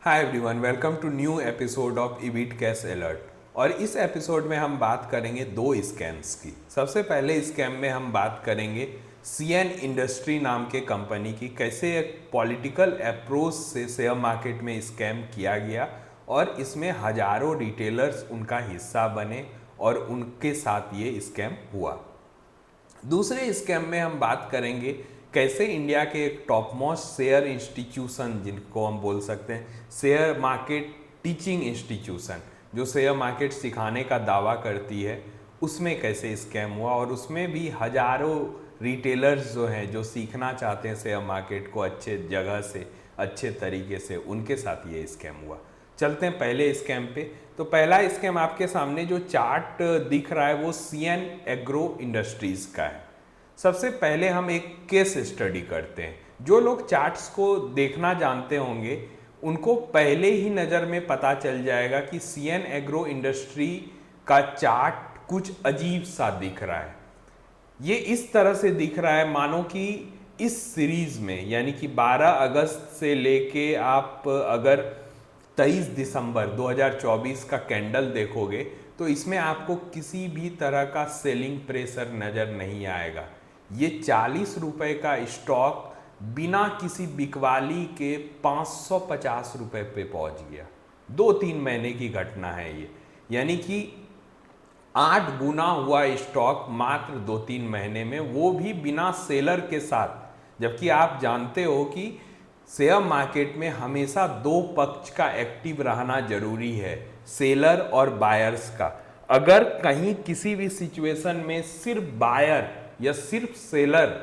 Hi everyone, welcome to new episode of इबीट cash alert. और इस एपिसोड में हम बात करेंगे दो स्कैम्स की। सबसे पहले स्कैम में हम बात करेंगे सीएन इंडस्ट्री नाम के कंपनी की, कैसे एक पॉलिटिकल अप्रोच से शेयर मार्केट में स्कैम किया गया और इसमें हजारों रिटेलर्स उनका हिस्सा बने और उनके साथ ये स्कैम हुआ। दूसरे स्कैम में हम बात करेंगे कैसे इंडिया के एक टॉप मोस्ट शेयर इंस्टीट्यूशन, जिनको हम बोल सकते हैं शेयर मार्केट टीचिंग इंस्टीट्यूशन, जो शेयर मार्केट सिखाने का दावा करती है, उसमें कैसे स्कैम हुआ और उसमें भी हजारों रिटेलर्स जो हैं जो सीखना चाहते हैं शेयर मार्केट को अच्छे जगह से अच्छे तरीके से, उनके साथ ये स्कैम हुआ। चलते हैं पहले स्कैम पे। तो पहला स्कैम आपके सामने जो चार्ट दिख रहा है वो सीएन एग्रो इंडस्ट्रीज का है। सबसे पहले हम एक केस स्टडी करते हैं। जो लोग चार्ट्स को देखना जानते होंगे उनको पहले ही नज़र में पता चल जाएगा कि सीएन एग्रो इंडस्ट्री का चार्ट कुछ अजीब सा दिख रहा है। ये इस तरह से दिख रहा है मानो कि इस सीरीज में, यानी कि 12 अगस्त से लेके आप अगर 23 दिसंबर 2024 का कैंडल देखोगे तो इसमें आपको किसी भी तरह का सेलिंग प्रेशर नज़र नहीं आएगा। ये 40 रुपए का स्टॉक बिना किसी बिकवाली के 550 रुपए पे पहुंच गया। 2-3 महीने की घटना है ये, यानी कि 8 गुना हुआ स्टॉक मात्र 2-3 महीने में, वो भी बिना सेलर के साथ। जबकि आप जानते हो कि शेयर मार्केट में हमेशा दो पक्ष का एक्टिव रहना जरूरी है, सेलर और बायर्स का। अगर कहीं किसी भी सिचुएशन में सिर्फ बायर या सिर्फ सेलर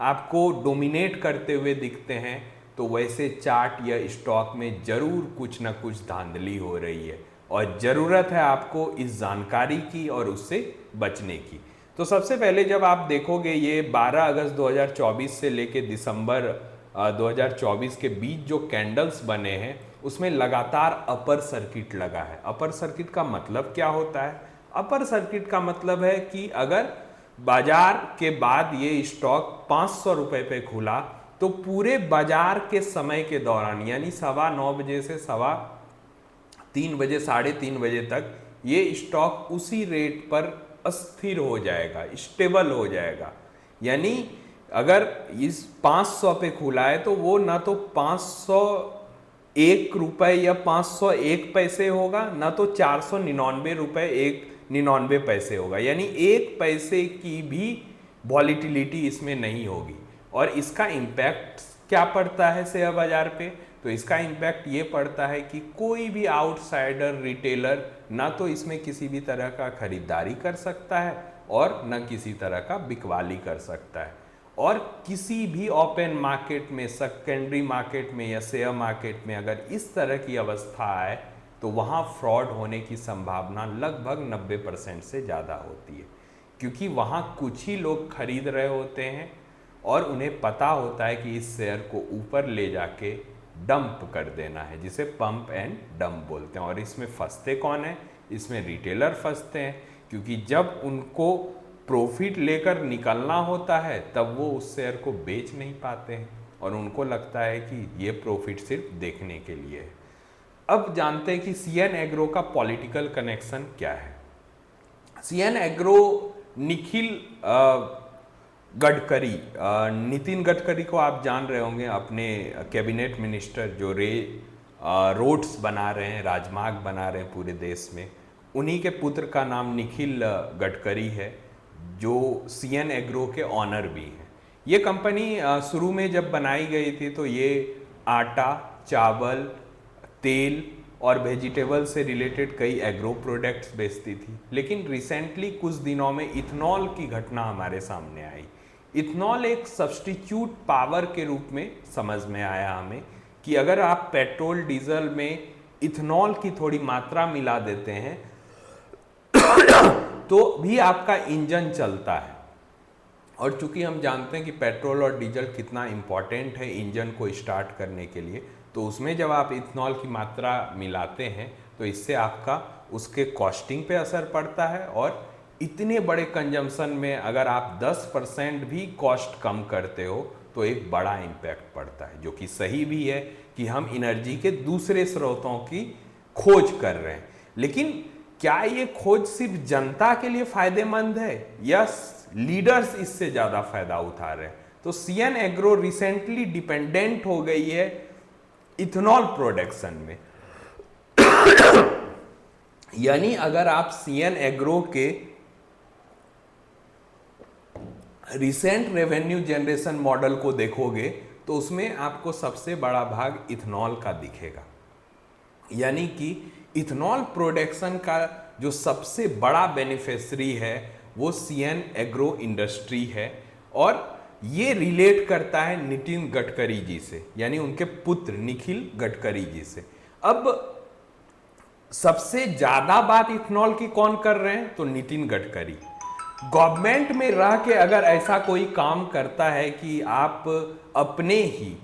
आपको डोमिनेट करते हुए दिखते हैं तो वैसे चार्ट या स्टॉक में जरूर कुछ ना कुछ धांधली हो रही है और ज़रूरत है आपको इस जानकारी की और उससे बचने की। तो सबसे पहले जब आप देखोगे ये 12 अगस्त 2024 से लेके दिसंबर 2024 के बीच जो कैंडल्स बने हैं उसमें लगातार अपर सर्किट लगा है। अपर सर्किट का मतलब क्या होता है? अपर सर्किट का मतलब है कि अगर बाजार के बाद ये स्टॉक 500 रुपए पे खुला तो पूरे बाजार के समय के दौरान, यानी 9:15 से 3:15 बजे, 3:30 बजे तक ये स्टॉक उसी रेट पर अस्थिर हो जाएगा, स्टेबल हो जाएगा। यानी अगर इस 500 पे खुला है तो वो ना तो 501 रुपए या 501 पैसे होगा, ना तो 499 रुपए 99 पैसे होगा। यानी 1 पैसे की भी वॉलीटिलिटी इसमें नहीं होगी। और इसका इम्पैक्ट क्या पड़ता है शेयर बाजार पे? तो इसका इम्पैक्ट ये पड़ता है कि कोई भी आउटसाइडर रिटेलर ना तो इसमें किसी भी तरह का खरीदारी कर सकता है और न किसी तरह का बिकवाली कर सकता है। और किसी भी ओपन मार्केट में, सेकेंडरी मार्केट में या शेयर मार्केट में अगर इस तरह की अवस्था आए तो वहाँ फ्रॉड होने की संभावना लगभग 90% से ज़्यादा होती है, क्योंकि वहाँ कुछ ही लोग खरीद रहे होते हैं और उन्हें पता होता है कि इस शेयर को ऊपर ले जाके डंप कर देना है, जिसे पंप एंड डंप बोलते हैं। और इसमें फंसते कौन है? इसमें रिटेलर फंसते हैं, क्योंकि जब उनको प्रॉफिट लेकर निकलना होता है तब वो उस शेयर को बेच नहीं पाते हैं और उनको लगता है कि ये प्रॉफिट सिर्फ देखने के लिए है। अब जानते हैं कि सीएन एग्रो का पॉलिटिकल कनेक्शन क्या है। सीएन एग्रो निखिल गडकरी, नितिन गडकरी को आप जान रहे होंगे, अपने कैबिनेट मिनिस्टर जो रोड्स बना रहे हैं, राजमार्ग बना रहे हैं पूरे देश में, उन्हीं के पुत्र का नाम निखिल गडकरी है, जो सीएन एग्रो के ऑनर भी हैं। ये कंपनी शुरू में जब बनाई गई थी तो ये आटा, चावल, तेल और वेजिटेबल से रिलेटेड कई एग्रो प्रोडक्ट्स बेचती थी। लेकिन रिसेंटली कुछ दिनों में इथनॉल की घटना हमारे सामने आई। इथनॉल एक सब्स्टिट्यूट पावर के रूप में समझ में आया हमें कि अगर आप पेट्रोल डीजल में इथनॉल की थोड़ी मात्रा मिला देते हैं तो भी आपका इंजन चलता है। और चूंकि हम जानते हैं कि पेट्रोल और डीजल कितना इंपॉर्टेंट है इंजन को स्टार्ट करने के लिए, तो उसमें जब आप इथनॉल की मात्रा मिलाते हैं तो इससे आपका उसके कॉस्टिंग पे असर पड़ता है। और इतने बड़े कंजम्पशन में अगर आप 10% भी कॉस्ट कम करते हो तो एक बड़ा इम्पैक्ट पड़ता है, जो कि सही भी है, कि हम एनर्जी के दूसरे स्रोतों की खोज कर रहे हैं। लेकिन क्या ये खोज सिर्फ जनता के लिए फायदेमंद है या लीडर्स इससे ज्यादा फायदा उठा रहे हैं? तो सीएन एग्रो रिसेंटली डिपेंडेंट हो गई है इथेनॉल प्रोडक्शन में। यानी अगर आप सीएन एग्रो के रिसेंट रेवेन्यू जनरेशन मॉडल को देखोगे तो उसमें आपको सबसे बड़ा भाग इथेनॉल का दिखेगा। यानी कि इथेनॉल प्रोडक्शन का जो सबसे बड़ा बेनिफिशियरी है वो सीएन एग्रो इंडस्ट्री है, और ये रिलेट करता है नितिन गडकरी जी से, यानी उनके पुत्र निखिल गडकरी जी से। अब सबसे ज्यादा बात इथेनॉल की कौन कर रहे हैं? तो नितिन गडकरी। गवर्नमेंट में रह के अगर ऐसा कोई काम करता है कि आप अपने ही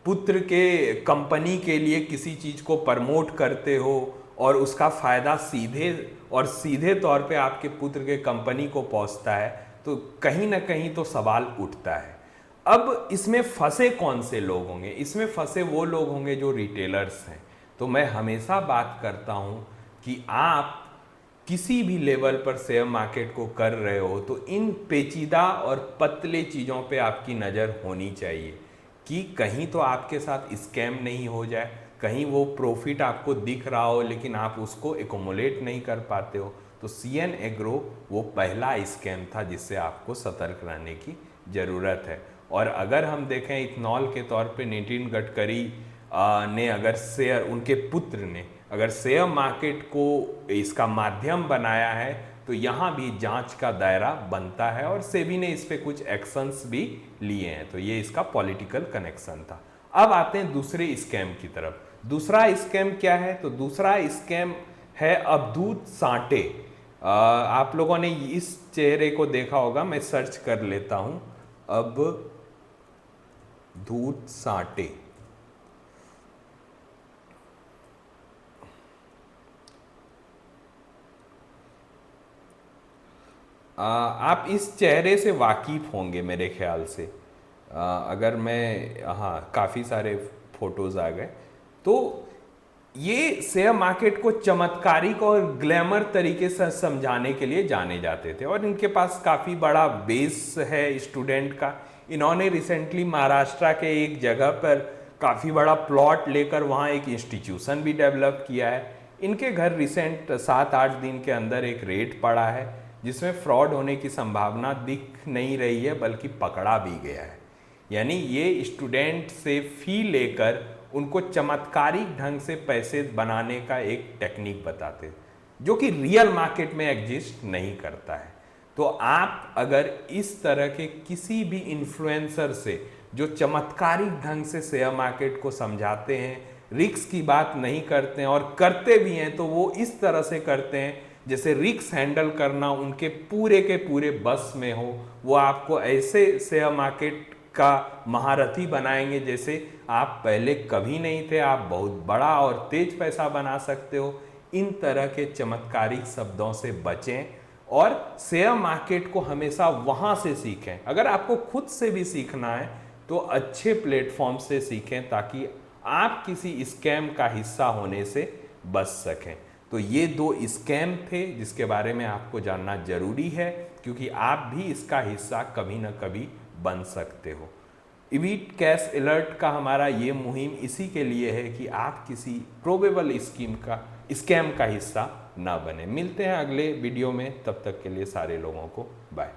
पुत्र के कंपनी के लिए किसी चीज को प्रमोट करते हो और उसका फायदा सीधे तौर पे आपके पुत्र के कंपनी को पहुंचता है, तो कहीं ना कहीं तो सवाल उठता है। अब इसमें फंसे कौन से लोग होंगे? इसमें फंसे वो लोग होंगे जो रिटेलर्स हैं। तो मैं हमेशा बात करता हूं कि आप किसी भी लेवल पर शेयर मार्केट को कर रहे हो तो इन पेचीदा और पतले चीज़ों पे आपकी नज़र होनी चाहिए कि कहीं तो आपके साथ स्कैम नहीं हो जाए, कहीं वो प्रॉफिट आपको दिख रहा हो लेकिन आप उसको एकोमोलेट नहीं कर पाते हो। तो सीएन एग्रो वो पहला स्कैम था जिससे आपको सतर्क रहने की ज़रूरत है। और अगर हम देखें इथेनॉल के तौर पे नितिन गडकरी ने अगर शेयर, उनके पुत्र ने अगर शेयर मार्केट को इसका माध्यम बनाया है तो यहाँ भी जांच का दायरा बनता है, और सेबी ने इस पे कुछ एक्शंस भी लिए हैं। तो ये इसका पॉलिटिकल कनेक्शन था। अब आते हैं दूसरे स्कैम की तरफ। दूसरा स्कैम क्या है? तो दूसरा स्कैम है अवधूत सांटे। आप लोगों ने इस चेहरे को देखा होगा, मैं सर्च कर लेता हूं। अवधूत सांटे, आप इस चेहरे से वाकिफ होंगे मेरे ख्याल से। अगर मैं, हाँ, काफ़ी सारे फोटोज़ आ गए। तो ये शेयर मार्केट को चमत्कारिक और ग्लैमर तरीके से समझाने के लिए जाने जाते थे, और इनके पास काफ़ी बड़ा बेस है स्टूडेंट का। इन्होंने रिसेंटली महाराष्ट्र के एक जगह पर काफ़ी बड़ा प्लॉट लेकर वहाँ एक इंस्टीट्यूशन भी डेवलप किया है। इनके घर रिसेंट 7-8 दिन के अंदर एक रेड पड़ा है जिसमें फ्रॉड होने की संभावना दिख नहीं रही है, बल्कि पकड़ा भी गया है। यानी ये स्टूडेंट से फी लेकर उनको चमत्कारिक ढंग से पैसे बनाने का एक टेक्निक बताते हैं जो कि रियल मार्केट में एग्जिस्ट नहीं करता है। तो आप अगर इस तरह के किसी भी इन्फ्लुएंसर से जो चमत्कारिक ढंग से शेयर मार्केट को समझाते हैं, रिस्क की बात नहीं करते हैं, और करते भी हैं तो वो इस तरह से करते हैं जैसे रिस्क हैंडल करना उनके पूरे के पूरे बस में हो, वो आपको ऐसे शेयर मार्केट का महारथी बनाएंगे जैसे आप पहले कभी नहीं थे, आप बहुत बड़ा और तेज पैसा बना सकते हो। इन तरह के चमत्कारिक शब्दों से बचें और शेयर मार्केट को हमेशा वहाँ से सीखें। अगर आपको खुद से भी सीखना है तो अच्छे प्लेटफॉर्म से सीखें ताकि आप किसी स्कैम का हिस्सा होने से बच सकें। तो ये 2 स्कैम थे जिसके बारे में आपको जानना जरूरी है, क्योंकि आप भी इसका हिस्सा कभी ना कभी बन सकते हो। इवीट कैश अलर्ट का हमारा ये मुहिम इसी के लिए है कि आप किसी प्रोबेबल स्कैम का हिस्सा ना बने। मिलते हैं अगले वीडियो में, तब तक के लिए सारे लोगों को बाय।